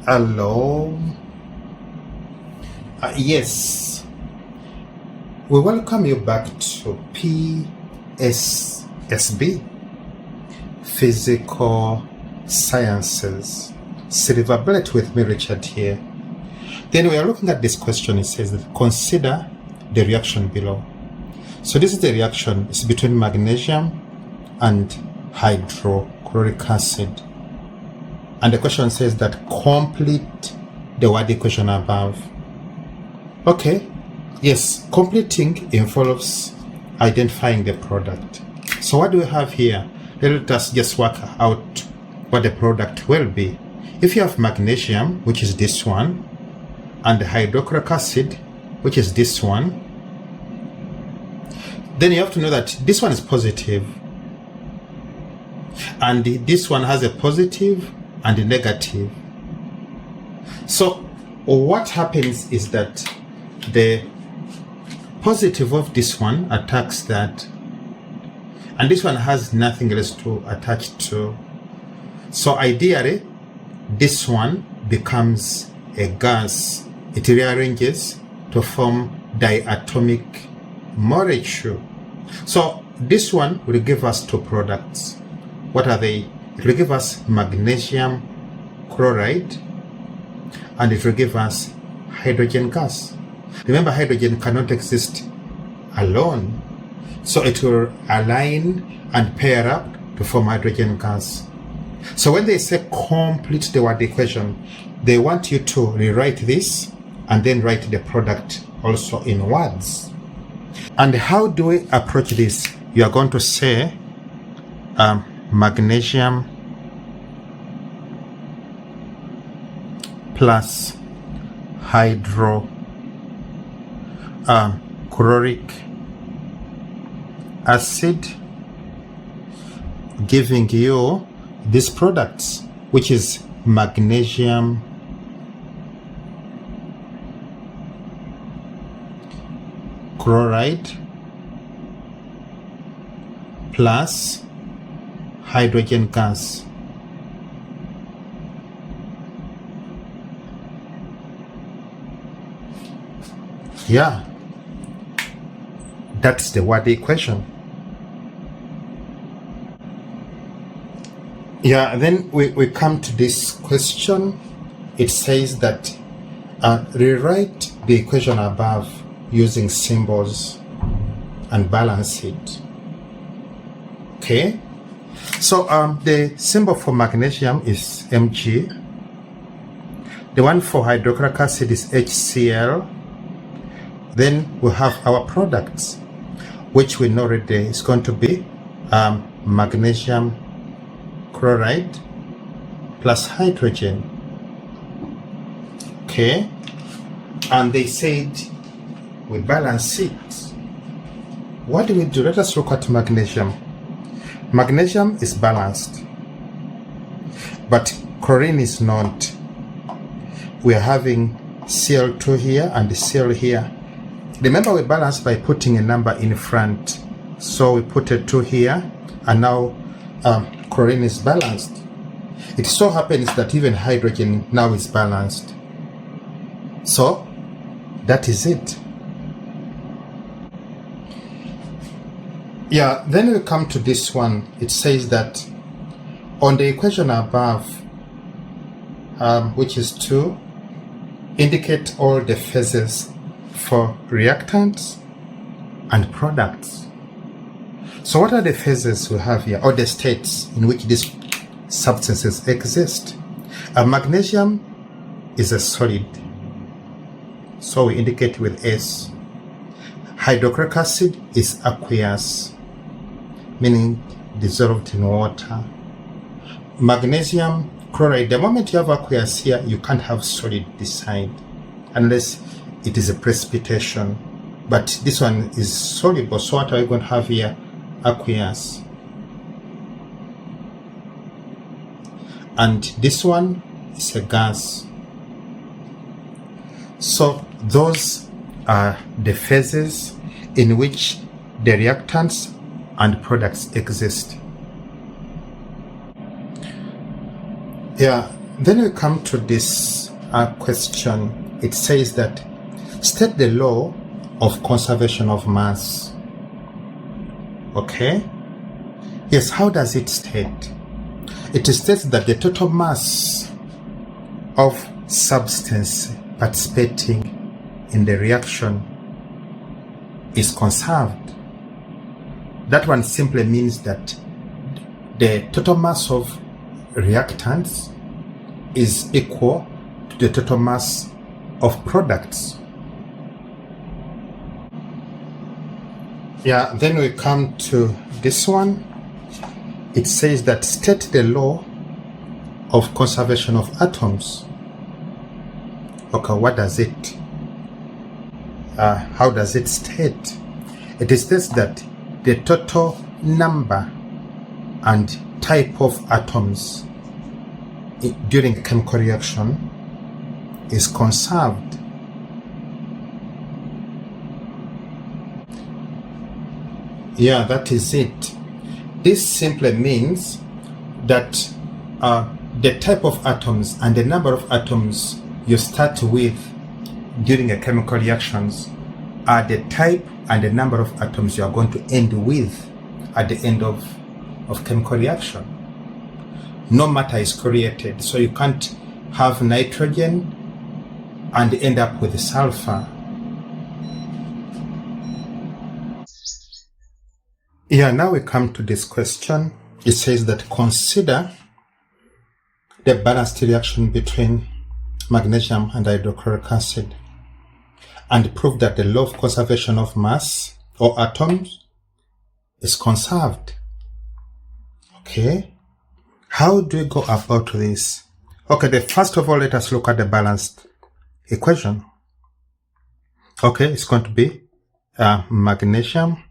Hello. Yes, we welcome you back to PSSB, Physical Sciences. Silver bullet with me, Richard here. Then we are looking at this question. It says that consider the reaction below. So this is the reaction. It's between magnesium and hydrochloric acid. And the question says that complete the word equation above. Okay, yes, completing involves identifying the product. So what do we have here? Let us just work out what the product will be. If you have magnesium, which is this one, and hydrochloric acid, which is this one, then you have to know that this one is positive, and this one has a positive and a negative. So what happens is that the positive of this one attacks that, and this one has nothing else to attach to. So ideally, this one becomes a gas. It rearranges to form diatomic molecule. So this one will give us two products. What are they? It will give us magnesium chloride, and it will give us hydrogen gas. Remember, hydrogen cannot exist alone, so it will align and pair up to form hydrogen gas. So when they say complete the word equation, they want you to rewrite this and then write the product also in words. And how do we approach this? You are going to say magnesium plus hydrochloric acid, giving you these products, which is magnesium chloride plus hydrogen gas. Yeah, that's the word equation. Yeah, then we come to this question. It says that rewrite the equation above using symbols and balance it. Okay, so the symbol for magnesium is Mg. The one for hydrochloric acid is HCl. Then we have our products, which we know already is going to be magnesium chloride plus hydrogen. Okay, and they said we balance it. What do we do? Let us look at magnesium. Magnesium is balanced, but chlorine is not. We are having Cl2 here and Cl here. Remember, we balance by putting a number in front. So we put a 2 here, and now chlorine is balanced. It so happens that even hydrogen now is balanced. So that is it. Yeah, then we come to this one. It says that on the equation above, which is 2, indicate all the phases for reactants and products. So what are the phases we have here, or the states in which these substances exist? Magnesium is a solid, so we indicate with S. Hydrochloric acid is aqueous, meaning dissolved in water. Magnesium chloride, the moment you have aqueous here, you can't have solid this side unless it is a precipitation. But this one is soluble, so what are we going to have here? Aqueous. And this one is a gas. So those are the phases in which the reactants and products exist. Yeah, Then we come to this question. It says that state the law of conservation of mass. Okay? Yes, how does it state? It states that the total mass of substance participating in the reaction is conserved. That one simply means that the total mass of reactants is equal to the total mass of products. Yeah, then we come to this one. It says that state the law of conservation of atoms. Okay, what does it? How does it state? It states that the total number and type of atoms during a chemical reaction is conserved. Yeah, that is it. This simply means that the type of atoms and the number of atoms you start with during a chemical reactions are the type and the number of atoms you are going to end with at the end of chemical reaction. No matter is created, so you can't have nitrogen and end up with sulfur. Yeah, now we come to this question. It says that consider the balanced reaction between magnesium and hydrochloric acid and prove that the law of conservation of mass or atoms is conserved. Okay, how do we go about this? Okay, first of all, let us look at the balanced equation. Okay, it's going to be magnesium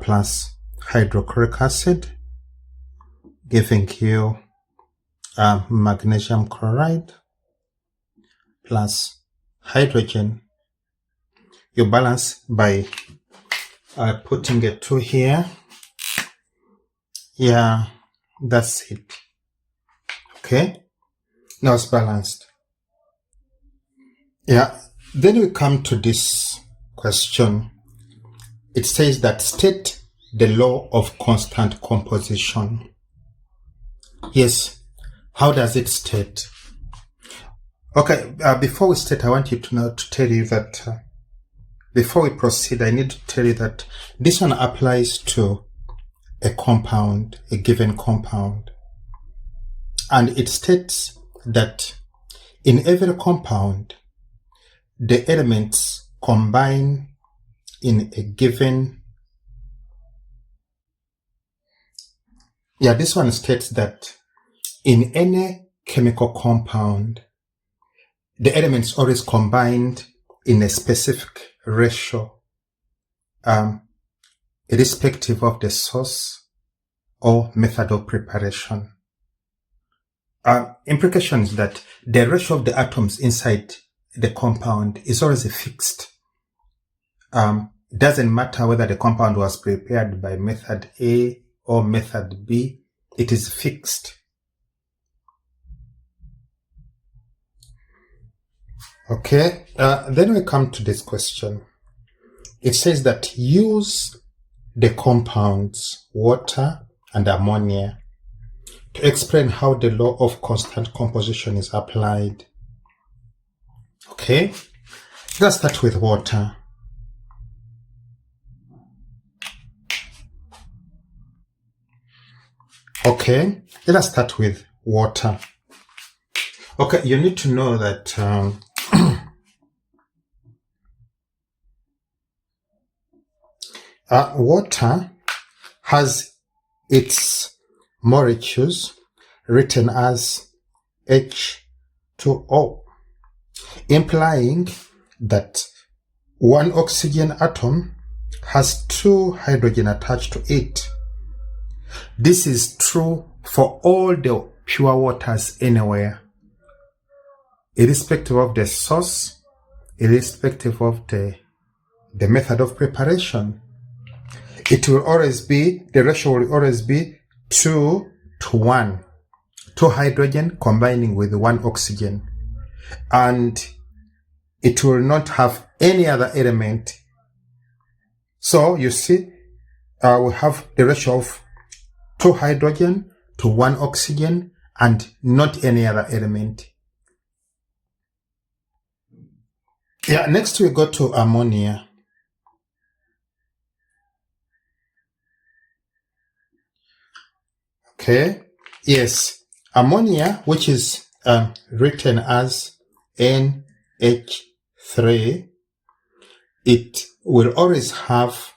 plus hydrochloric acid, giving you magnesium chloride plus hydrogen. You balance by putting a 2 here. Yeah, that's it. Okay, now it's balanced. Yeah, then we come to this question. It says that state the law of constant composition. Yes, how does it state? Okay, before we start, I want you to tell you that before we proceed, I need to tell you that this one applies to a compound, a given compound. And it states that in every compound, the elements combine in a given. Yeah, this one states that in any chemical compound, the elements always combined in a specific ratio, irrespective of the source or method of preparation. Implication is that the ratio of the atoms inside the compound is always fixed. It doesn't matter whether the compound was prepared by method A or method B, it is fixed. Okay, then we come to this question. It says that use the compounds water and ammonia to explain how the law of constant composition is applied. Okay, let's start with water. Okay, let us start with water. Okay, you need to know that water has its molecules written as H2O, implying that one oxygen atom has 2 hydrogen attached to it. This is true for all the pure waters anywhere, irrespective of the source, irrespective of the method of preparation. It will always be, the ratio will always be 2 to 1. 2 hydrogen combining with 1 oxygen, and it will not have any other element. So you see, we have the ratio of 2 hydrogen to 1 oxygen and not any other element. Yeah, next we go to ammonia. Okay, yes, ammonia, which is written as NH3, it will always have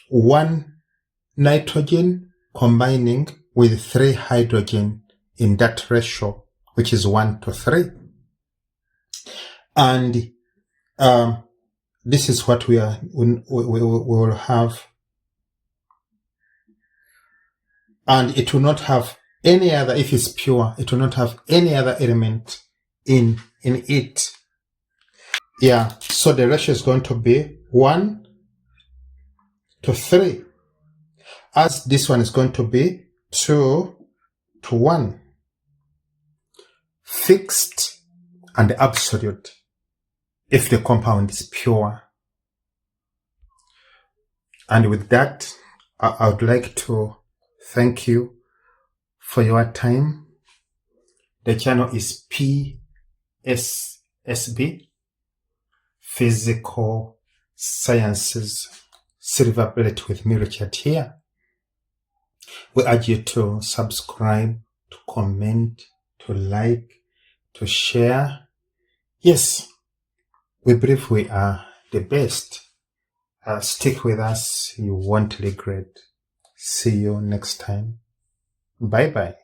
1 nitrogen combining with 3 hydrogen in that ratio, which is 1 to 3. And this is what we will have. And it will not have any other, if it's pure, it will not have any other element in it. Yeah, so the ratio is going to be 1 to 3, as this one is going to be 2 to 1. Fixed and absolute if the compound is pure. And with that, I would like to thank you for your time. The channel is PSSB, Physical Sciences, Silver Bullet with me, Richard here. We urge you to subscribe, to comment, to like, to share. Yes, we believe we are the best. Stick with us, you won't regret. See you next time. Bye-bye.